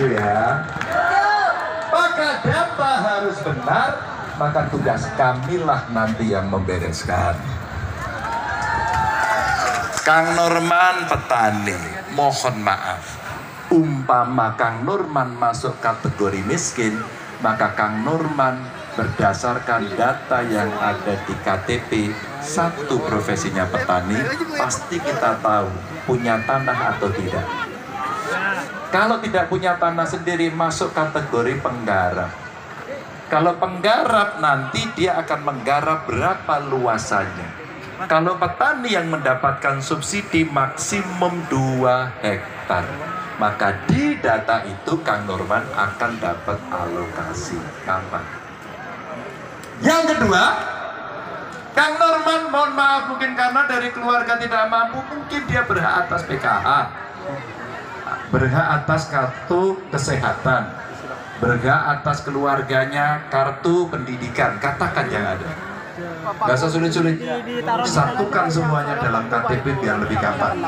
Setuju ya? Maka data harus benar, maka tugas kamilah nanti yang membereskan. Kang Norman petani, mohon maaf. Umpama Kang Norman masuk kategori miskin, maka Kang Norman berdasarkan data yang ada di KTP, satu profesinya petani, pasti kita tahu punya tanah atau tidak. Kalau tidak punya tanah sendiri, masuk kategori penggarap. Kalau penggarap nanti dia akan menggarap berapa luasannya. Kalau petani yang mendapatkan subsidi maksimum 2 hektar, maka di data itu Kang Norman akan dapat alokasi. Gampang. Yang kedua, Kang Norman, mohon maaf, mungkin karena dari keluarga tidak mampu, mungkin dia berhak atas PKH, berhak atas kartu kesehatan, berhak atas keluarganya kartu pendidikan, katakan yang ada. Gak usah sulit-sulit, satukan semuanya dalam KTP biar lebih gampang.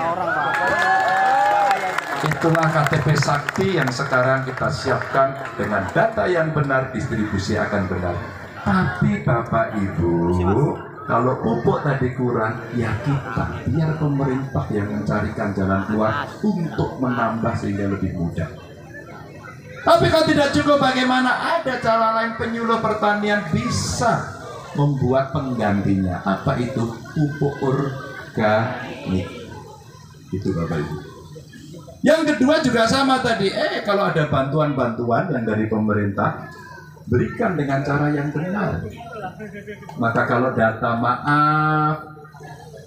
Itulah KTP Sakti yang sekarang kita siapkan dengan data yang benar, distribusi akan benar. Tapi Bapak Ibu, kalau pupuk tadi kurang, ya kita, biar pemerintah yang mencarikan jalan keluar untuk menambah sehingga lebih mudah. Tapi kalau tidak cukup, bagaimana? Ada cara lain, penyuluh pertanian bisa membuat penggantinya. Apa itu? Pupuk organik. Itu Bapak Ibu. Yang kedua juga sama tadi. Kalau ada bantuan-bantuan yang dari pemerintah, berikan dengan cara yang benar. Maka kalau data, maaf,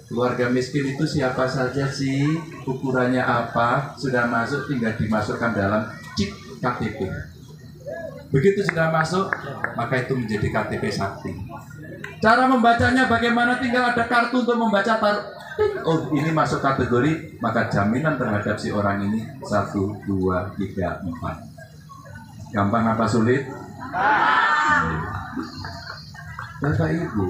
keluarga miskin itu siapa saja sih, ukurannya apa, sudah masuk tinggal dimasukkan dalam chip KTP. Begitu sudah masuk, maka itu menjadi KTP Sakti. Cara membacanya bagaimana? Tinggal ada kartu untuk membaca. Oh, ini masuk kategori, maka jaminan terhadap si orang ini 1, 2, 3, 4. Gampang apa sulit? Bapak Ibu,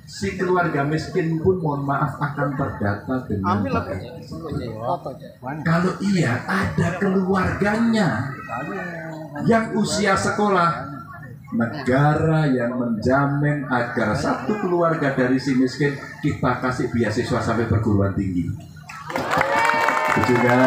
si keluarga miskin pun mohon maaf akan terdata dengan baik. Kalau iya, ada keluarganya yang usia sekolah, negara yang menjamin agar satu keluarga dari si miskin kita kasih beasiswa sampai perguruan tinggi. Juga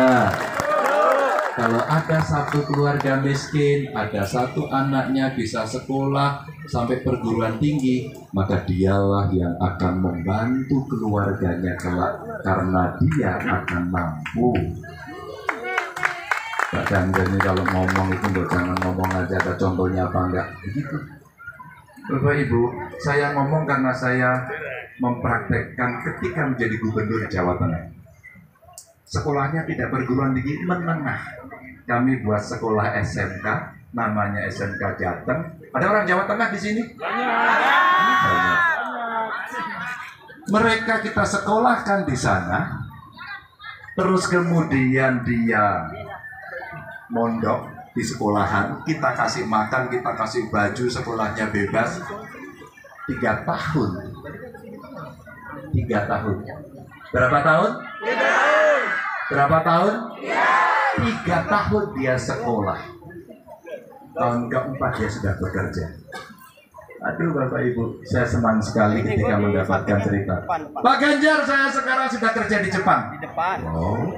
kalau ada satu keluarga miskin, ada satu anaknya bisa sekolah sampai perguruan tinggi, maka dialah yang akan membantu keluarganya kelak karena dia akan mampu. Bahkan ini kalau ngomong itu jangan ngomong aja, ada contohnya apa enggak begitu. Bapak Ibu, saya ngomong karena saya mempraktekkan ketika menjadi gubernur Jawa Tengah. Sekolahnya tidak perguruan tinggi, menengah. Kami buat sekolah SMK, namanya SMK Jateng. Ada orang Jawa Tengah di sini? Banyak. Mereka kita sekolahkan di sana, terus kemudian dia mondok di sekolahan, kita kasih makan, kita kasih baju, sekolahnya bebas. 3 tahun. 3 tahun. Berapa tahun? 3 tahun. Berapa tahun? 3 tahun dia sekolah. Tahun keempat dia sudah bekerja. Aduh Bapak Ibu, saya senang sekali ketika mendapatkan cerita. Pak Ganjar, saya sekarang sudah kerja di Jepang. Di depan. Oh.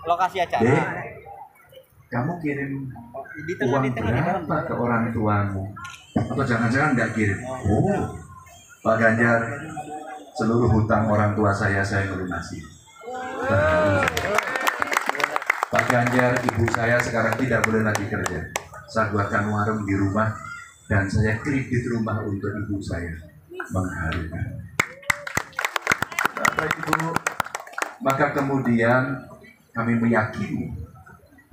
Lokasi acara. Dek, kamu kirim uang berapa ke orang tuamu? Atau jangan-jangan nggak kirim? Oh, Pak Ganjar, seluruh hutang orang tua saya melunasi. Pak Ganjar, ibu saya sekarang tidak boleh lagi kerja. Saya buatkan warung di rumah dan saya kredit rumah untuk ibu saya. Mengharukan. Bapak Ibu, maka kemudian kami meyakini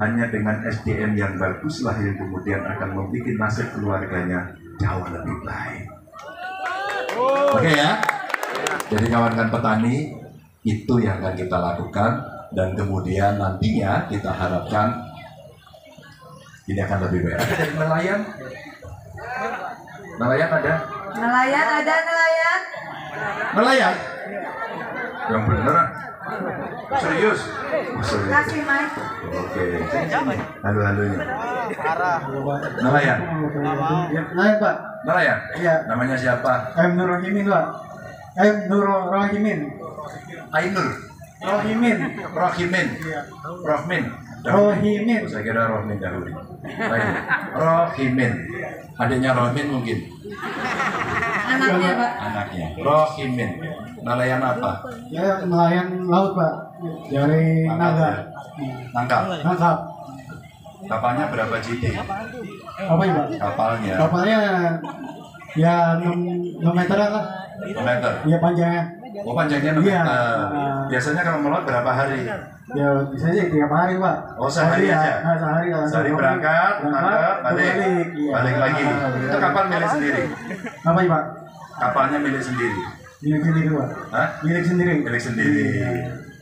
hanya dengan SDM yang baguslah yang kemudian akan membuat nasib keluarganya jauh lebih baik. Oke ya? Jadi kawan-kawan petani, itu yang akan kita lakukan. Dan kemudian nantinya kita harapkan ini akan lebih baik. Ada dari nelayan? Nelayan ada? Nelayan ada, nelayan. Nelayan? Yang bener. Serius? Oh, serius. Kasih Mike. Oke. Halo-halonya. Nelayan? Nelayan Pak. Nelayan? Iya. Namanya siapa? Nur Rohimin Pak. Nur Rohimin. Ainur? Rohimin. Rohimin? Iya. Rohmin? Rohimin. Saya kira Rohmin dahulu. Baik. Rohimin. Adiknya Rohmin mungkin? Anaknya Pak. Anaknya. Rohimin. Nelayan apa? Ya nelayan laut Pak. Dari naga. Tangkap. Tangkap. Kapalnya berapa JT? Apa ya Pak? Kapalnya Kapalnya ya 6 meteran lah. 6 meter. Iya panjangnya. Oh, panjangnya 6 Iya. meter. Biasanya kalau melaut berapa hari? Ya bisa aja 3 hari Pak. Oh, sehari aja? Nah, sehari kalau Sehari berangkat, tangkap, balik. Iya. Balik lagi. Iya. Itu kapal milik sendiri? Apa ya Pak? Kapalnya milik sendiri? Milik sendiri Pak. Hah? Milik sendiri. Milik sendiri.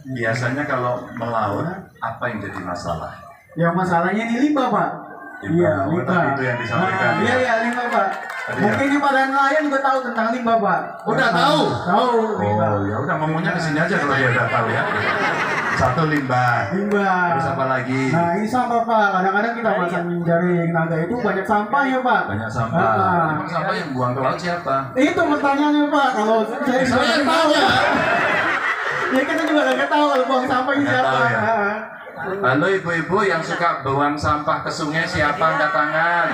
Biasanya kalau melaut, apa yang jadi masalah? Yang masalahnya ini limbah Pak. Limbah. Iya, Oh, limbah. tadi itu yang disampaikan, Nah, ya? iya, limbah Pak. Tadi Mungkin di pada nelayan juga tahu tentang limbah Pak. Udah tahu? Tahu limbah. Oh, ya udah ngomongnya ke sini aja kalau dia udah tahu ya. Satu limbah. Limbah. Terus apa lagi? Nah ini sampah Pak. Kadang-kadang kita masa mencari naga itu banyak sampah ya Pak. Banyak sampah. Ah. Emang sampah yang buang ke laut siapa? Itu pertanyaannya Pak. Kalau saya Saya juga tanya. ya kita juga nggak tahu kalau buang sampah ini Nggak siapa. tahu ya? Ah. Halo ibu-ibu yang suka buang sampah ke sungai, siapa angkat tangan?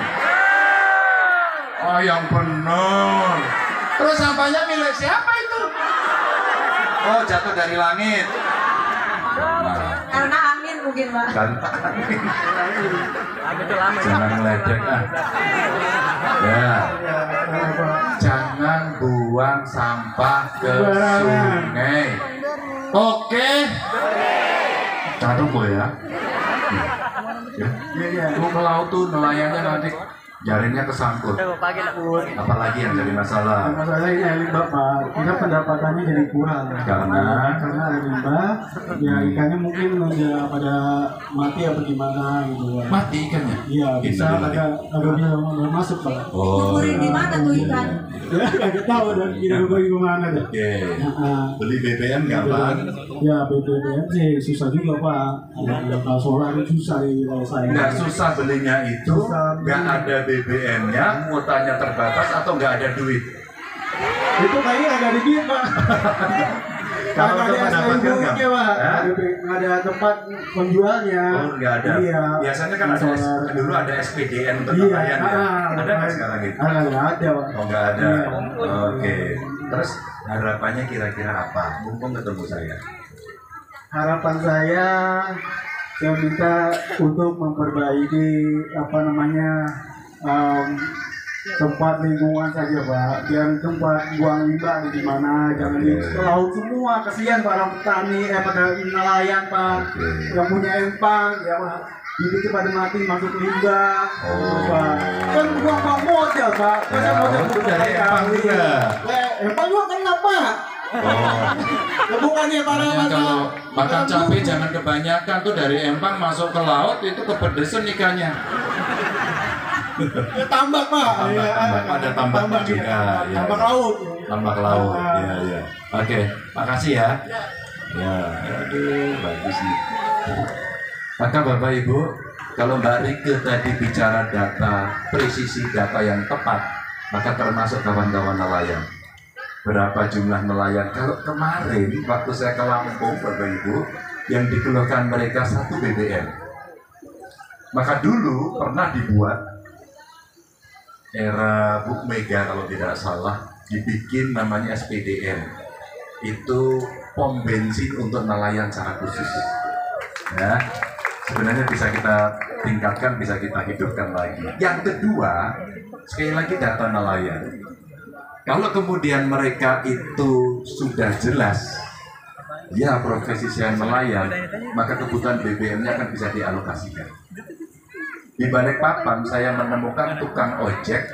Oh, yang benar. Terus sampahnya milik siapa itu? Oh, jatuh dari langit. Nah, Karena angin mungkin Pak. kan jangan ngeledek ah. Ya, jangan buang sampah ke sungai. Oke. Jangan tunggu ya. Ya. Iya. Lu ke laut tuh nelayannya nanti jaringnya kesangkut. Apalagi yang jadi masalah? Masalah ini air limbah Pak. Kita pendapatannya jadi kurang. Karena air limbah, ya ikannya mungkin udah pada mati apa gimana gitu ya. mati ikannya. Iya bisa agak bisa masuk Pak. Oh. Kukurin di mana tuh ikan? Ya nggak tahu dan kita bagi kemana deh. Oke. Nah, Beli BBM gampang. ya BBM sih susah juga Pak. Kalau solar itu susah di wilayah saya. Nggak susah belinya itu, Susah. nggak ada BBM-nya, kuotanya terbatas atau nggak ada duit. Itu kayaknya ada di duit Pak. Kalau Nggak untuk ada mendapatkan SPBU-nya, nggak? Pak. Hah? Nggak ada tempat penjualnya. Oh, nggak ada. Iya. Biasanya kan ada dulu ada SPDN untuk Iya. nelayan ya. Ada nggak sekarang itu? Nggak ada Pak. Oh, nggak ada. Iya. Oke. Terus harapannya kira-kira apa? Mumpung ketemu saya. Harapan saya minta untuk memperbaiki apa namanya tempat lingkungan saja Pak, biar tempat buang limbah di mana, jangan di laut semua, kasihan para petani pada nelayan Pak, yang punya empang ya Pak, jadi pada mati masuk limbah, Pak. Kan buang modal Pak, masa Ya, modal itu dari empang juga. Empang juga kena Pak. Oh. Bukannya para Makanya kalau makan cabai jangan kebanyakan tuh, dari empang masuk ke laut itu kepedesan ikannya. ya, tambak Pak. Ada tambak juga. Ya, Tambak ya. laut. Tambak laut. Iya, iya. Oke, makasih ya. Ya, aduh, bagus nih. Maka Bapak Ibu, kalau Mbak Rike tadi bicara data, presisi data yang tepat, maka termasuk kawan-kawan nelayan. Berapa jumlah nelayan? Kalau kemarin waktu saya ke Lampung, Bapak Ibu, yang dikeluhkan mereka 1 BBM. Maka dulu pernah dibuat era Bu Mega kalau tidak salah, dibikin namanya SPDN. Itu pom bensin untuk nelayan secara khusus. Ya, sebenarnya bisa kita tingkatkan, bisa kita hidupkan lagi. Yang kedua, sekali lagi data nelayan. Kalau kemudian mereka itu sudah jelas, ya profesi saya nelayan, maka kebutuhan BBM-nya akan bisa dialokasikan. Di Balikpapan saya menemukan tukang ojek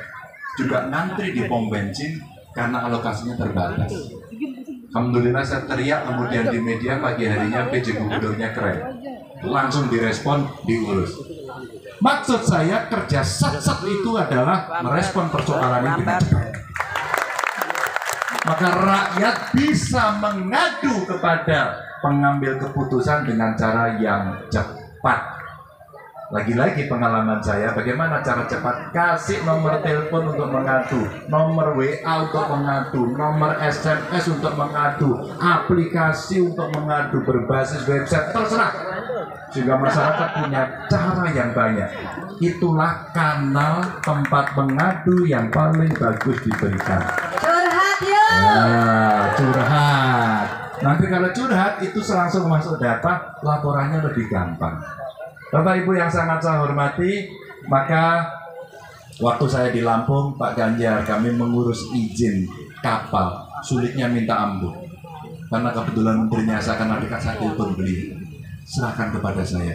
juga ngantri di pom bensin karena alokasinya terbatas. Alhamdulillah saya teriak kemudian di media pagi harinya PJ Gubernurnya keren, langsung direspon, diurus. Maksud saya kerja sat-sat itu adalah merespon persoalan ini dengan cepat. Maka rakyat bisa mengadu kepada pengambil keputusan dengan cara yang cepat. Lagi-lagi pengalaman saya, bagaimana cara cepat? Kasih nomor telepon untuk mengadu, nomor WA untuk mengadu, nomor SMS untuk mengadu, aplikasi untuk mengadu, berbasis website, terserah. Sehingga masyarakat punya cara yang banyak. Itulah kanal tempat mengadu yang paling bagus diberikan. Curhat yuk. Nah, curhat. Nanti kalau curhat itu langsung masuk data, laporannya lebih gampang. Bapak Ibu yang sangat saya hormati, maka waktu saya di Lampung, Pak Ganjar, kami mengurus izin kapal. Sulitnya minta ampun. Karena kebetulan menterinya saya akan adikkan, saya telepon beliau. Serahkan kepada saya.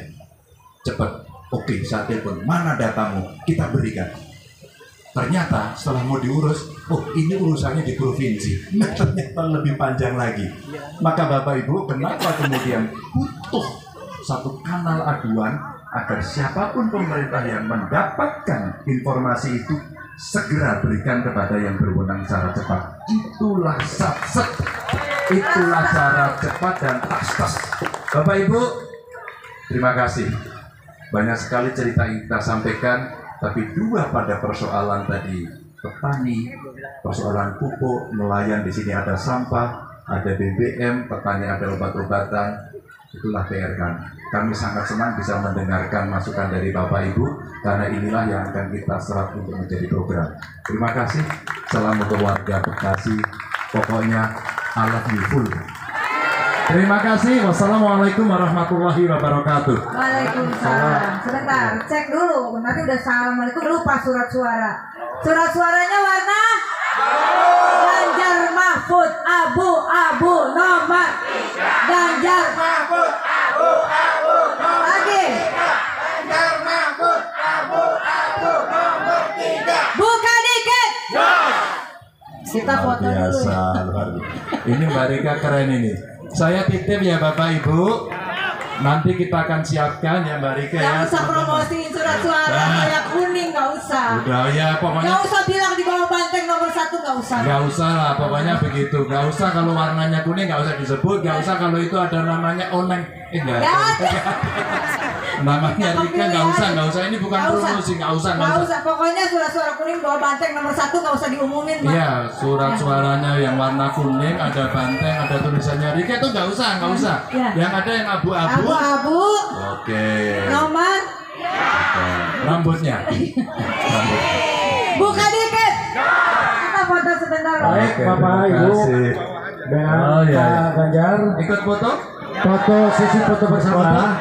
Cepat. Oke, saya telepon. Mana datamu? Kita berikan. Ternyata setelah mau diurus, oh ini urusannya di provinsi. Ternyata lebih panjang lagi. Maka Bapak Ibu, kenapa kemudian butuh satu kanal aduan agar siapapun pemerintah yang mendapatkan informasi itu segera berikan kepada yang berwenang secara cepat. Itulah satset, itulah cara cepat dan tas. Bapak Ibu, terima kasih. Banyak sekali cerita yang kita sampaikan, tapi dua pada persoalan tadi, petani, persoalan pupuk, nelayan, di sini ada sampah, ada BBM, petani ada obat-obatan. Itulah PR kami. Kami sangat senang bisa mendengarkan masukan dari Bapak Ibu, karena inilah yang akan kita serap untuk menjadi program. Terima kasih. Salam untuk warga Bekasi. Pokoknya I love you full. Terima kasih. Wassalamualaikum warahmatullahi wabarakatuh. Waalaikumsalam. Sebentar, cek dulu. Nanti udah assalamualaikum, lupa surat suara. Surat suaranya warna Ganjar Mahfud abu-abu nomor Ganjar Mahfud abu-abu lagi Ganjar Mahfud abu-abu nomor 3. Buka dikit. Kita foto dulu. Biasa, luar biasa. Ini Mbak Rika keren ini. Saya titip ya Bapak Ibu. Nanti kita akan siapkan ya Mbak Rika ya. Gak usah promosiin surat suara kayak kuning, gak usah. Udah ya pokoknya. Gak usah bilang di bawah banteng nomor 1, gak usah. Gak usah lah, pokoknya begitu. Gak usah kalau warnanya kuning, gak usah disebut. Gak usah kalau itu ada namanya oneng. Enggak. Namanya Rika, gak usah. Ini bukan promosi, gak usah. Pokoknya surat suara kuning bawah banteng nomor 1 gak usah diumumin, Pak. Iya, surat suaranya yang warna kuning, ada banteng, ada tulisannya Rika itu gak usah. Ya. Yang ada yang abu-abu. Abu-abu. Oke. Nomor. Rambutnya. Buka dikit. Kita foto sebentar. Baik, Bapak Ibu dengan Pak Ganjar Ikut foto? foto sesi foto bersama.